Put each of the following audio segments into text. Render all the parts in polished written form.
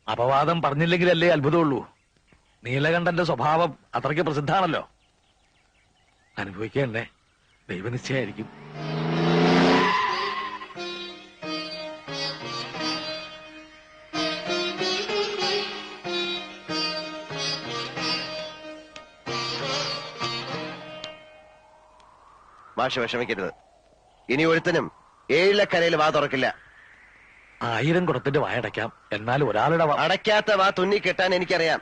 അപവാദം പറഞ്ഞില്ലെങ്കിലല്ലേ അത്ഭുതമുള്ളൂ. നീലകണ്ഠന്റെ സ്വഭാവം അത്രയ്ക്ക് പ്രസിദ്ധാണല്ലോ. അനുഭവിക്കണ്ടേ, ദൈവനിശ്ചയായിരിക്കും. മാഷ് വിഷമിക്കരുത്. ഇനി ഒരുത്തനും ഏഴിലക്കരയിൽ വാ തുറക്കില്ല. 1000 കുടത്തിന്റെ വായടയ്ക്കാം, എന്നാൽ ഒരാളുടെ അടയ്ക്കാത്ത വാ തുന്നി കെട്ടാൻ എനിക്കറിയാം.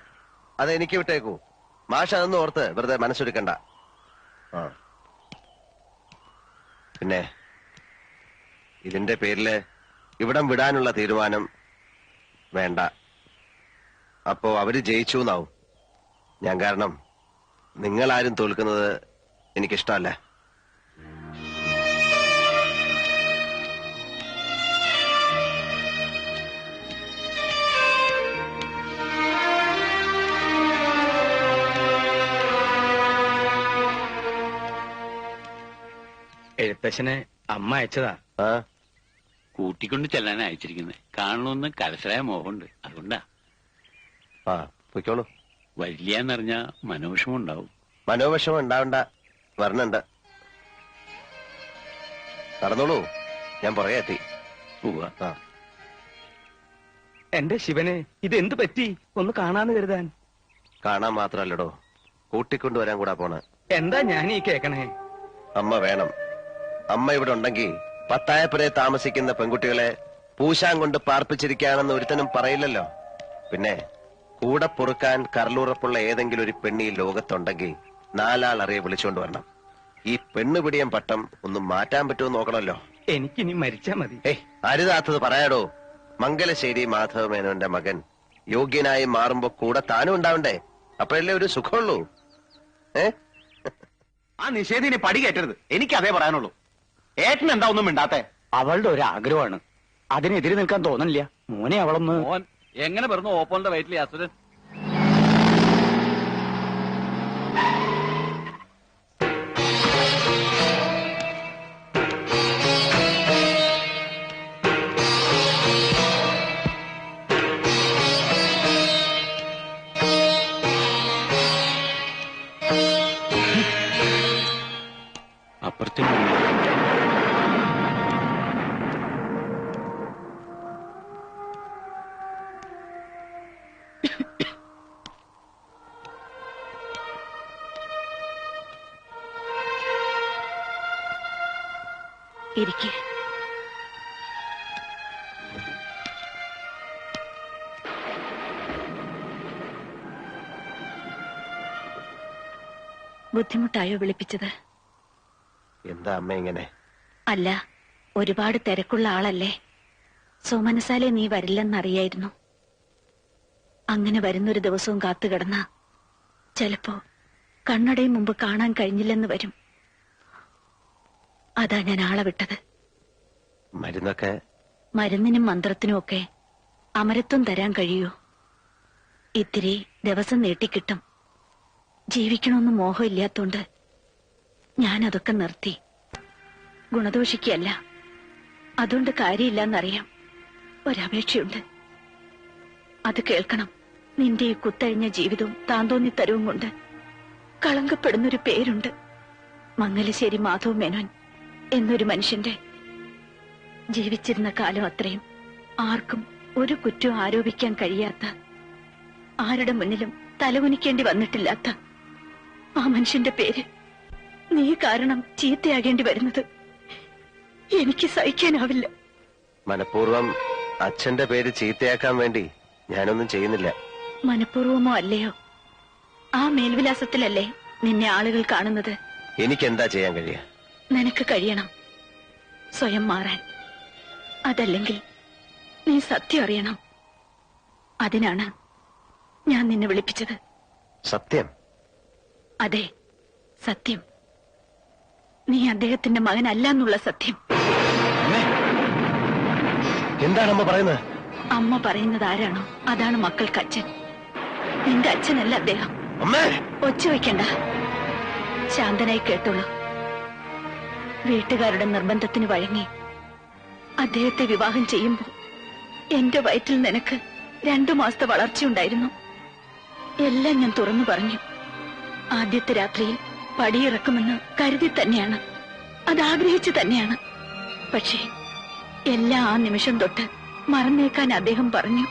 അത് എനിക്ക് വിട്ടേക്കൂ. മാഷ് അതൊന്നും ഓർത്ത് വെറുതെ മനസ്സൊരുക്കണ്ട. പിന്നെ ഇതിന്റെ പേരില് ഇവിടം വിടാനുള്ള തീരുമാനം വേണ്ട. അപ്പോ അവര് ജയിച്ചു എന്നാവും. ഞാൻ കാരണം നിങ്ങളാരും തോൽക്കുന്നത് എനിക്കിഷ്ടമല്ല. എഴുത്തച്ഛനെ അമ്മ അയച്ചതാ. കൂട്ടിക്കൊണ്ട് ചെല്ലാനാ അയച്ചിരിക്കുന്നത്. കാണണമെന്ന് കലശലായ മോഹമുണ്ട്, അതുകൊണ്ടാ. പൊയ്ക്കോളൂ. വരില്ലാന്നറിഞ്ഞാ മനോവിഷമം ഉണ്ടാവും. മനോവിഷമം ഉണ്ടാവണ്ട, വരണുണ്ട്. നടന്നോളൂ, ഞാൻ പുറകെ എത്തി. എന്റെ ശിവനെ, ഇതെന്ത് പറ്റി? ഒന്ന് കാണാന്ന് കരുതാൻ. കാണാൻ മാത്രല്ലടോ, കൂട്ടിക്കൊണ്ടുവരാൻ കൂടാ പോണ. എന്താ ഞാൻ ഈ കേക്കണേ? അമ്മ വേണം. അമ്മ ഇവിടെ ഉണ്ടെങ്കിൽ പത്തായപ്പുരയെ താമസിക്കുന്ന പെൺകുട്ടികളെ പൂശാൻ കൊണ്ട് പാർപ്പിച്ചിരിക്കുകയാണെന്ന് ഒരുത്തനും പറയില്ലല്ലോ. പിന്നെ കൂടെ പൊറുക്കാൻ കരളുറപ്പുള്ള ഏതെങ്കിലും ഒരു പെണ്ണി ലോകത്തുണ്ടെങ്കിൽ 4 ആൾ അറിയെ വിളിച്ചുകൊണ്ട് വരണം. ഈ പെണ്ണുപിടിയം പട്ടം ഒന്ന് മാറ്റാൻ പറ്റുമോ നോക്കണമല്ലോ. എനിക്കിനി മരിച്ചാ മതി. അരുതാത്തത് പറയാടോ. മംഗലശ്ശേരി മാധവമേനോന്റെ മകൻ യോഗ്യനായി മാറുമ്പോ കൂടെ താനും ഉണ്ടാവണ്ടേ? അപ്പോഴല്ലേ ഒരു സുഖമുള്ളൂ. ആ നിഷേധിനെ പടി കയറ്റരുത്. എനിക്ക് അതേ പറയാനുള്ളൂ. ഏട്ടൻ എന്താ ഒന്നും മിണ്ടാത്തെ? അവളുടെ ഒരു ആഗ്രഹമാണ്, അതിനെതിരെ നിൽക്കാൻ തോന്നണില്ല. മോനെ അവളൊന്ന്. മോൻ എങ്ങനെ പറഞ്ഞു ഓപ്പോളിന്റെ വയറ്റിലെ അസുരൻ? അപ്പുറത്തെ ഇരിക്കെ. ബുദ്ധിമുട്ടായോ വിളിപ്പിച്ചത്? എന്താ അമ്മ ഇങ്ങനെ? അല്ല, ഒരുപാട് തിരക്കുള്ള ആളല്ലേ. സോമനസാലെ നീ വരില്ലെന്നറിയായിരുന്നു. അങ്ങനെ വരുന്നൊരു ദിവസവും കാത്തുകിടന്ന ചിലപ്പോ കണ്ണടയും മുമ്പ് കാണാൻ കഴിഞ്ഞില്ലെന്ന് വരും. അതാ ഞാൻ ആളെ വിട്ടത്. മരുന്നൊക്കെ? മരുന്നിനും മന്ത്രത്തിനും ഒക്കെ അമരത്വം തരാൻ കഴിയൂ. ഇത്തിരി ദിവസം നീട്ടിക്കിട്ടും. ജീവിക്കണമെന്ന് മോഹമില്ലാത്തോണ്ട് ഞാനതൊക്കെ നിർത്തി. ഗുണദോഷിക്കല്ല, അതുകൊണ്ട് കാര്യമില്ലെന്നറിയാം. ഒരപേക്ഷയുണ്ട്, അത് കേൾക്കണം. നിന്റെ ഈ കുത്തഴിഞ്ഞ ജീവിതവും താന്തോന്നി തരവും കൊണ്ട് കളങ്കപ്പെടുന്നൊരു പേരുണ്ട്. മംഗലശ്ശേരി മാധവ മേനോൻ എന്നൊരു മനുഷ്യന്റെ. ജീവിച്ചിരുന്ന കാലം അത്രയും ആർക്കും ഒരു കുറ്റവും ആരോപിക്കാൻ കഴിയാത്ത, ആരുടെ മുന്നിലും തലകുനിക്കേണ്ടി വന്നിട്ടില്ലാത്ത ആ മനുഷ്യന്റെ പേര് നീ കാരണം ചീത്തയാകേണ്ടി വരുന്നത് എനിക്ക് സഹിക്കാനാവില്ല. മനഃപൂർവ്വം അച്ഛന്റെ പേര് ചീത്തയാക്കാൻ വേണ്ടി ഞാനൊന്നും ചെയ്യുന്നില്ല. മനഃപൂർവമോ അല്ലയോ, ആ മേൽവിലാസത്തിലല്ലേ നിന്നെ ആളുകൾ കാണുന്നത്. എനിക്കെന്താ ചെയ്യാൻ കഴിയാ? നിനക്ക് കഴിയണം സ്വയം മാറാൻ. അതല്ലെങ്കിൽ നീ സത്യം അറിയണം. അതിനാണ് ഞാൻ നിന്നെ വിളിപ്പിച്ചത്. സത്യം? അതെ, സത്യം. നീ അദ്ദേഹത്തിന്റെ മകനല്ല എന്നുള്ള സത്യം. എന്താണ് അമ്മ പറയുന്നത്? അമ്മ പറയുന്നത് ആരാണോ അതാണ് മക്കൾക്ക് അച്ഛൻ. നിന്റെ അച്ഛനല്ല അദ്ദേഹം. ഒച്ച വയ്ക്കണ്ട, ശാന്തനായി കേട്ടോളൂ. വീട്ടുകാരുടെ നിർബന്ധത്തിന് വഴങ്ങി അദ്ദേഹത്തെ വിവാഹം ചെയ്യുമ്പോ എന്റെ വയറ്റിൽ നിനക്ക് 2 മാസത്തെ വളർച്ചയുണ്ടായിരുന്നു. എല്ലാം ഞാൻ തുറന്നു പറഞ്ഞു. ആദ്യത്തെ രാത്രിയിൽ പടിയിറക്കുമെന്ന് കരുതി തന്നെയാണ്, അതാഗ്രഹിച്ചു തന്നെയാണ്. പക്ഷേ എല്ലാം ആ നിമിഷം തൊട്ട് മറന്നേക്കാൻ അദ്ദേഹം പറഞ്ഞു.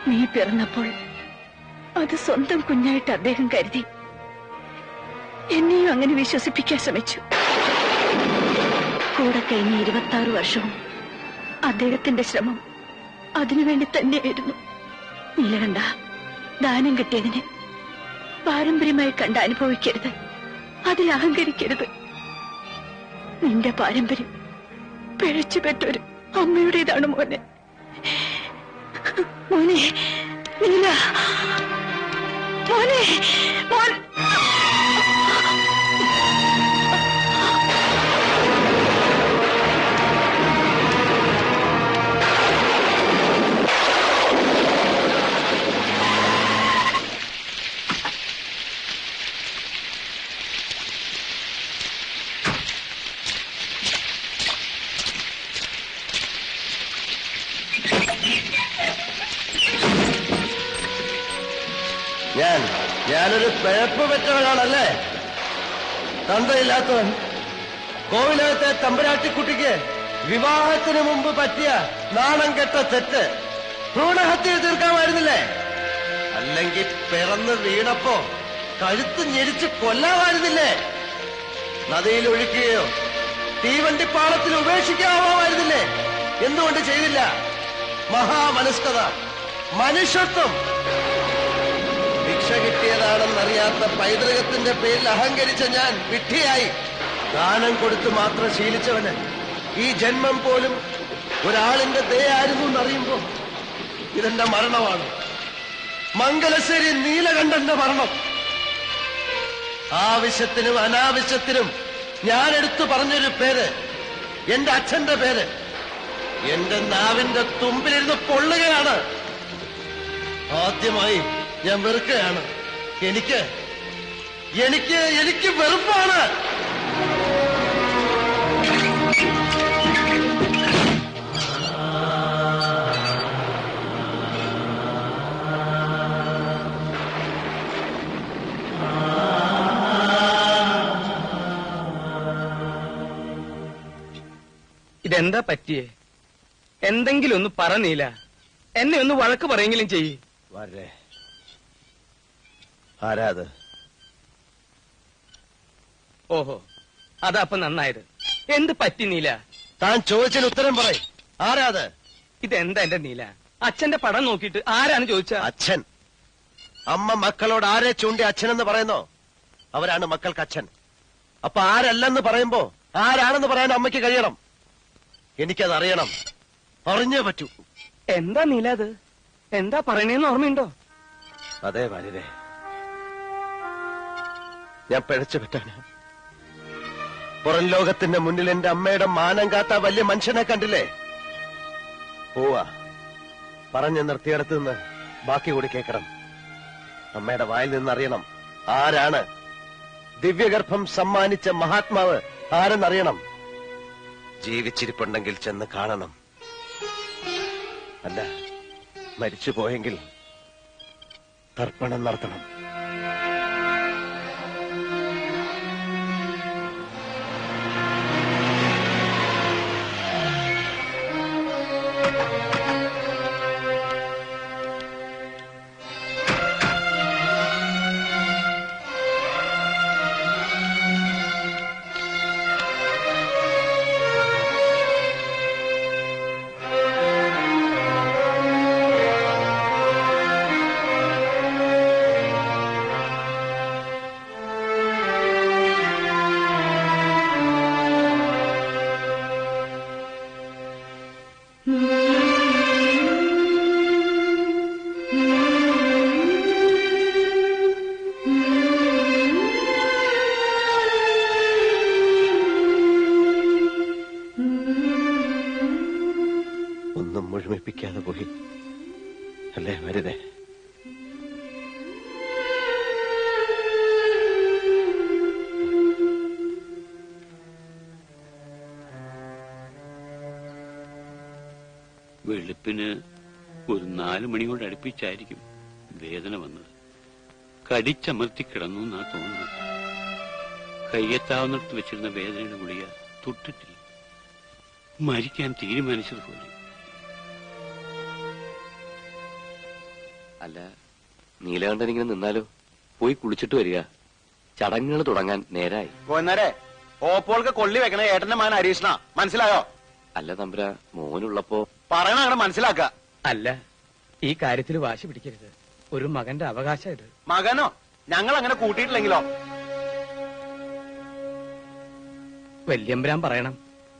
നീ പിറന്നപ്പോൾ അത് സ്വന്തം കുഞ്ഞായിട്ട് അദ്ദേഹം കരുതി. എന്നെയും അങ്ങനെ വിശ്വസിപ്പിക്കാൻ ശ്രമിച്ചു. കൂടെ കഴിഞ്ഞ 26 വർഷവും അദ്ദേഹത്തിന്റെ ശ്രമം അതിനുവേണ്ടി തന്നെയായിരുന്നു. നീലകണ്ഠ, ദാനം കിട്ടിയതിന് പാരമ്പര്യമായി കണ്ട് അനുഭവിക്കരുത്, അതിൽ അഹങ്കരിക്കരുത്. നിന്റെ പാരമ്പര്യം പിഴച്ചുപെട്ടൊരു അമ്മയുടേതാണ് മോനെ. മോനെ നീല, മോനെ മോൻ. ഞാനൊരു പിഴപ്പ് പെറ്റവനാണല്ലേ? തന്തയില്ലാത്തവൻ. കോവിലകത്തെ തമ്പുരാട്ടിക്കുട്ടിക്ക് വിവാഹത്തിന് മുമ്പ് പറ്റിയ നാണം കെട്ട തെറ്റ് ഭ്രൂണഹത്യ തീർക്കാമായിരുന്നില്ലേ? അല്ലെങ്കിൽ പിറന്ന് വീണപ്പോ കഴുത്ത് ഞെരിച്ച് കൊല്ലാമായിരുന്നില്ലേ? നദിയിൽ ഒഴുക്കുകയോ തീവണ്ടിപ്പാളത്തിൽ ഉപേക്ഷിക്കാമായിരുന്നില്ലേ? എന്തുകൊണ്ട് ചെയ്തില്ല? മഹാമനസ്കത, മനുഷ്യത്വം. ഭിക്ഷ കിട്ടിയതാണെന്നറിയാത്ത പൈതൃകത്തിന്റെ പേരിൽ അഹങ്കരിച്ച ഞാൻ വിഡ്ഢിയായി. ദാനം കൊടുത്ത് മാത്രം ശീലിച്ചവന് ഈ ജന്മം പോലും ഒരാളിന്റെ ദയായിരുന്നു എന്നറിയുമ്പോ ഇതെന്റെ മരണമാണ്. മംഗലശ്ശേരി നീലകണ്ഠന്റെ മരണം. ആവശ്യത്തിനും അനാവശ്യത്തിനും ഞാൻ എടുത്തു പറഞ്ഞൊരു പേര്, എന്റെ അച്ഛന്റെ പേര്, എന്റെ നാവിന്റെ തുമ്പിലിരുന്ന് പൊള്ളുകയാണ്. ആദ്യമായി ഞാൻ വെറുക്കുകയാണ്. എനിക്ക് എനിക്ക് എനിക്ക് വെറുപ്പാണ്. ഇതെന്താ പറ്റിയേ? എന്തെങ്കിലും ഒന്ന് പറഞ്ഞില്ല. എന്നെ ഒന്ന് വഴക്ക് പറയെങ്കിലും ചെയ്യ്. വരേ. ആരാത്? ഓഹോ, അതാ അപ്പൊ നന്നായത്. എന്ത് പറ്റി നീല? താൻ ചോദിച്ചതിന് ഉത്തരം പറയും. ആരാത്? ഇതെന്താ എന്റെ നീല? അച്ഛന്റെ പടം നോക്കിയിട്ട് ആരാണ് ചോദിച്ച? അച്ഛൻ. അമ്മ മക്കളോട് ആരെ ചൂണ്ടി അച്ഛനെന്ന് പറയുന്നോ അവരാണ് മക്കൾക്ക് അച്ഛൻ. അപ്പൊ ആരല്ലെന്ന് പറയുമ്പോ ആരാണെന്ന് പറയാൻ അമ്മയ്ക്ക് കഴിയണം. എനിക്കത് അറിയണം, അറിഞ്ഞേ പറ്റൂ. എന്താ നീല അത്? എന്താ പറയണേന്ന് ഓർമ്മയുണ്ടോ? അതെ വരിരേ, ഞാൻ പിഴച്ചു പറ്റാണ്. പുറം ലോകത്തിന്റെ മുന്നിൽ എന്റെ അമ്മയുടെ മാനം കാത്ത വലിയ മനുഷ്യനെ കണ്ടില്ലേ? പോവാ, പറഞ്ഞു നിർത്തിയിടത്ത് നിന്ന് ബാക്കി കൂടി കേൾക്കണം. അമ്മയുടെ വായിൽ നിന്നറിയണം ആരാണ്. ദിവ്യഗർഭം സമ്മാനിച്ച മഹാത്മാവ് ആരെന്നറിയണം. ജീവിച്ചിരിപ്പുണ്ടെങ്കിൽ ചെന്ന് കാണണം. അല്ല, മരിച്ചു പോയെങ്കിൽ തർപ്പണം നടത്തണം. ഒന്നും മുഴുമിപ്പിക്കാതെ പോയി അല്ലേ വരുതേ? വെളുപ്പിന് ഒരു 4 മണിയോട് അടുപ്പിച്ചായിരിക്കും വേദന വന്നത്. കടിച്ചമർത്തി കിടന്നു എന്നാ തോന്നുന്നത്. കയ്യെത്താവുന്നിടത്ത് വെച്ചിരുന്ന വേദനയുടെ ഗുളിക തൊട്ടിട്ടില്ല. മരിക്കാൻ തീരുമാനിച്ചതുപോലെ. അല്ല, നീലകണ്ഠൻ ഇങ്ങനെ നിന്നാലോ? പോയി കുളിച്ചിട്ട് വരിക. ചടങ്ങുകൾ തുടങ്ങാൻ നേരായി. പോന്നേരെ ഓപ്പോൾക്ക് കൊള്ളി വെക്കണ ഏട്ടന്റെ മകൻ ഹരീഷ്ണ, മനസ്സിലായോ? അല്ല തമ്പുര, മോനുള്ളപ്പോ പറയണ അങ്ങനെ മനസ്സിലാക്ക. അല്ല, ഈ കാര്യത്തിൽ വാശി പിടിക്കരുത്. ഒരു മകന്റെ അവകാശം ഇത്. മകനോ? ഞങ്ങൾ അങ്ങനെ കൂട്ടിയിട്ടില്ലെങ്കിലോ? വല്യമ്പരാൻ പറയണം,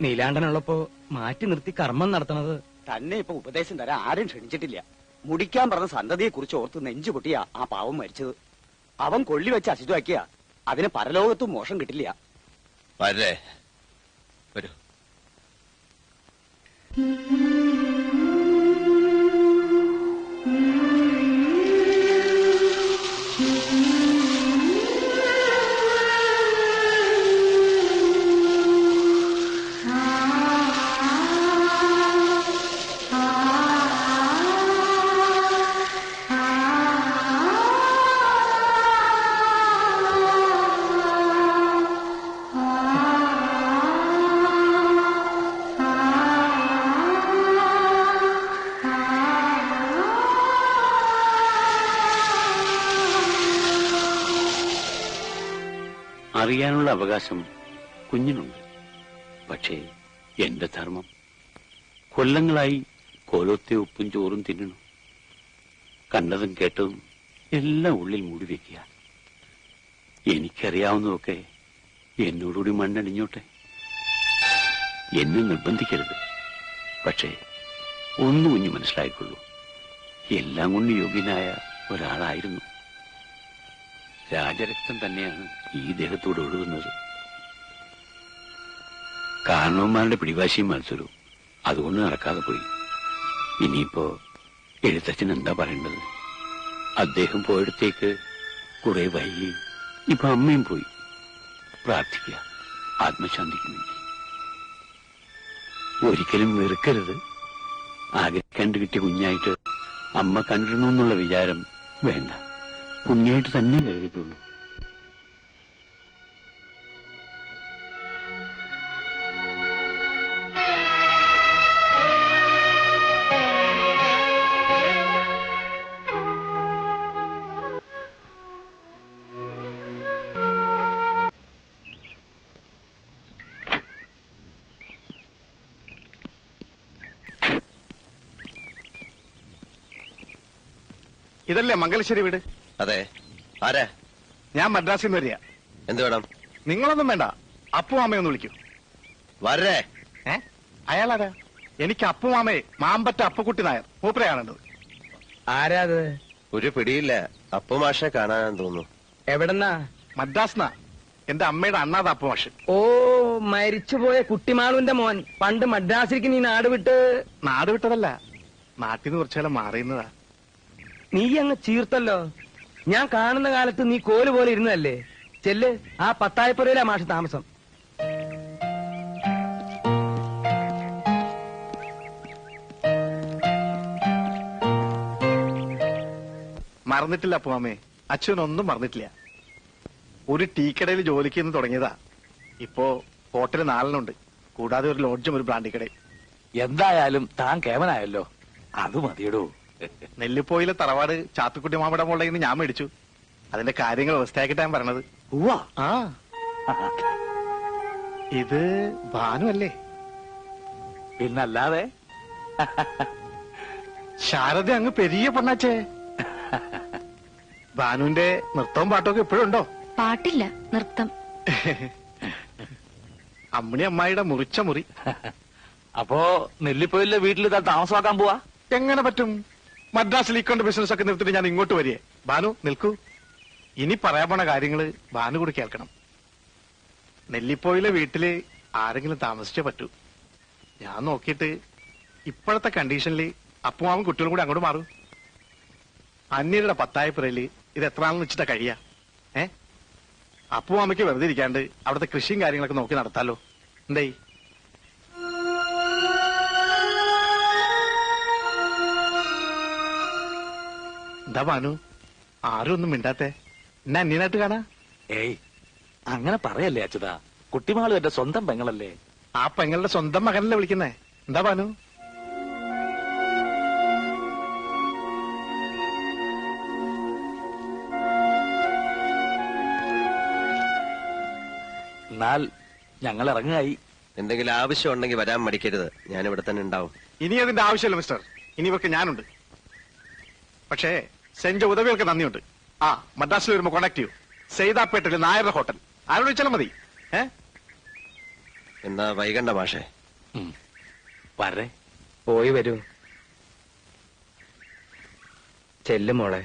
നീലാണ്ടനുള്ളപ്പോ മാറ്റി നിർത്തി കർമ്മം നടത്തണത്. തന്നെ ഇപ്പൊ ഉപദേശം തരാൻ ആരും ക്ഷണിച്ചിട്ടില്ല. മുടിക്കാൻ പറഞ്ഞ സന്തതിയെ കുറിച്ച് ഓർത്ത് നെഞ്ചു പൊട്ടിയാ ആ പാവം മരിച്ചത്. അവൻ കൊള്ളി വെച്ച് അശുദ്ധമാക്കിയ അതിന് പരലോകത്തും മോശം കിട്ടില്ല. വരേ വരൂ. അറിയാനുള്ള അവകാശം കുഞ്ഞിനുണ്ട്. പക്ഷേ എന്റെ ധർമ്മം കൊല്ലങ്ങളായി കോലത്തെ ഉപ്പും ചോറും തിന്നണു. കണ്ടതും കേട്ടതും എല്ലാം ഉള്ളിൽ മൂടിവെക്കുക. എനിക്കറിയാവുന്നതൊക്കെ എന്നോടുകൂടി മണ്ണടിഞ്ഞോട്ടെ. എന്നെ നിർബന്ധിക്കരുത്. പക്ഷേ ഒന്ന് കുഞ്ഞു മനസ്സിലായിക്കൊള്ളൂ, എല്ലാം കൊണ്ട് യോഗ്യനായ ഒരാളായിരുന്നു. രാജരക്തം തന്നെയാണ് ഈ ദേഹത്തോട് ഒഴുകുന്നത്. കാരണവന്മാരുടെ പിടിവാശിയും മത്സരവും അതുകൊണ്ട് നടക്കാതെ പോയി. ഇനിയിപ്പോ എഴുത്തച്ഛൻ എന്താ പറയേണ്ടത്? അദ്ദേഹം പോയിടത്തേക്ക് കുറെ വൈകി. ഇപ്പൊ അമ്മയും പോയി. പ്രാർത്ഥിക്കുക ആത്മശാന്തിക്ക് വേണ്ടി. ഒരിക്കലും വെറുക്കരുത്. ആകെ കണ്ടു കിട്ടിയ കുഞ്ഞായിട്ട് അമ്മ കണ്ടിരുന്നു എന്നുള്ള വിചാരം വേണ്ട. കുഞ്ഞായിട്ട് തന്നെ കരുതിയിട്ടുള്ളൂ. ഇതല്ലേ മംഗലശ്ശേരി വീട്? അതെ. ആരാ? ഞാൻ മദ്രാസിൽ നിന്ന് വരിക. എന്ത് വേണം? നിങ്ങളൊന്നും വേണ്ട, അപ്പുമാമയൊന്ന് വിളിക്കൂ. വരേ. അയാളാരാ? എനിക്ക് അപ്പുമാമയെ മാമ്പറ്റ അപ്പുക്കുട്ടി നായർ മൂപ്പരയാണുള്ളത്. ആരാത്? ഒരു പിടിയില്ല. അപ്പുമാഷെ കാണാനെന്ന് തോന്നുന്നു. എവിടെന്നാ? മദ്രാസ്നാ. എന്റെ അമ്മയുടെ അണ്ണാത് അപ്പുമാഷ്. ഓ, മരിച്ചുപോയ കുട്ടിമാളുവിന്റെ മോൻ. പണ്ട് മദ്രാസിലേക്ക് നീ നാട് വിട്ട്. നാട് വിട്ടതല്ല, നാട്ടിൽ നിന്ന് കുറച്ചാലും മാറിയുന്നതാ. നീ അങ്ങ് ചീർത്തല്ലോ. ഞാൻ കാണുന്ന കാലത്ത് നീ കോല് പോലെ ഇരുന്നതല്ലേ. ചെല്ല്, ആ പത്തായപ്പുരയിലാ മാഷ് താമസം. മറന്നിട്ടില്ല അപ്പുമാമേ, അച്ഛനൊന്നും മറന്നിട്ടില്ല. ഒരു ടീക്കടയിൽ ജോലിക്ക് നിന്ന് തുടങ്ങിയതാ. ഇപ്പോ ഹോട്ടൽ 4 കൂടാതെ ഒരു ലോഡ്ജും ഒരു ബ്രാൻഡിക്കടയും. എന്തായാലും താൻ കേവനായല്ലോ, അത് മതിയടോ. നെല്ലിപ്പോയിലെ തറവാട് ചാത്തുക്കുട്ടി മാമയുടെ മോളുടെ ഞാൻ മേടിച്ചു. അതിന്റെ കാര്യങ്ങൾ വ്യവസ്ഥയാക്കിട്ടാ ഞാൻ പറഞ്ഞത്. ആ, ഇത് ഭാനു അല്ലേ? പിന്നല്ലാതെ. ശാരദ അങ്ങ് പെരിയ പൊണ്ണാച്ചേ. ഭാനുവിന്റെ നൃത്തവും പാട്ടൊക്കെ ഇപ്പോഴും ഉണ്ടോ? പാട്ടില്ല, നൃത്തം. അമ്മണി അമ്മായിയുടെ മുറിച്ച മുറി. അപ്പോ നെല്ലിപ്പൊയിലെ വീട്ടിൽ താൻ താമസമാക്കാൻ പോവാ? എങ്ങനെ പറ്റും? മദ്രാസിൽ ഇക്കൊണ്ട് ബിസിനസ് ഒക്കെ നിർത്തിട്ട് ഞാൻ ഇങ്ങോട്ട് വരികയെ. ഭാനു നിൽക്കൂ. ഇനി പറയാൻ പോണ കാര്യങ്ങള് ഭാനു കൂടി കേൾക്കണം. നെല്ലിപ്പോയിലെ വീട്ടില് ആരെങ്കിലും താമസിച്ചേ പറ്റൂ. ഞാൻ നോക്കിയിട്ട് ഇപ്പോഴത്തെ കണ്ടീഷനിൽ അപ്പുമാവും കുട്ടികളും കൂടി അങ്ങോട്ട് മാറും. അന്യരുടെ പത്തായപ്പുരയില് ഇത് എത്ര നാളെന്ന് വെച്ചിട്ടാ കഴിയാ? അപ്പുമാമയ്ക്ക് വെറുതെ ഇരിക്കാണ്ട് അവിടുത്തെ കൃഷിയും കാര്യങ്ങളൊക്കെ നോക്കി നടത്താലോ. എന്തേ? എന്താ ഭാനു ആരും ഒന്നും മിണ്ടാത്തെ എന്നെ അന്യനായിട്ട് കാണാ? ഏയ് അങ്ങനെ പറയല്ലേ അച്യുത. കുട്ടിമാളും എന്റെ സ്വന്തം പെങ്ങളല്ലേ. ആ പെങ്ങളുടെ സ്വന്തം മകനല്ലേ വിളിക്കുന്നേ. എന്താ ഭാനു? എന്നാൽ ഞങ്ങൾ ഇറങ്ങായി. എന്തെങ്കിലും ആവശ്യം ഉണ്ടെങ്കിൽ വരാൻ മടിക്കരുത്, ഞാൻ ഇവിടെ തന്നെ ഉണ്ടാവും. ഇനി അതിന്റെ ആവശ്യമില്ല മിസ്റ്റർ. ഇനി ഇവർക്ക് ഞാനുണ്ട്. പക്ഷേ സെഞ്ച ഉദവികൾക്ക് നന്ദിയുണ്ട്. ആ മദ്രാസിൽ വരുമ്പോ കോണ്ടാക്ട് ചെയ്യൂ. സെയ്താപ്പേട്ടില് നായരുടെ ഹോട്ടൽ ആരോട് വെച്ചാലും മതി. എന്നാ വൈകണ്ട മാഷേ. വരേ. പോയി വരൂ. ചെല്ലു മോളെ.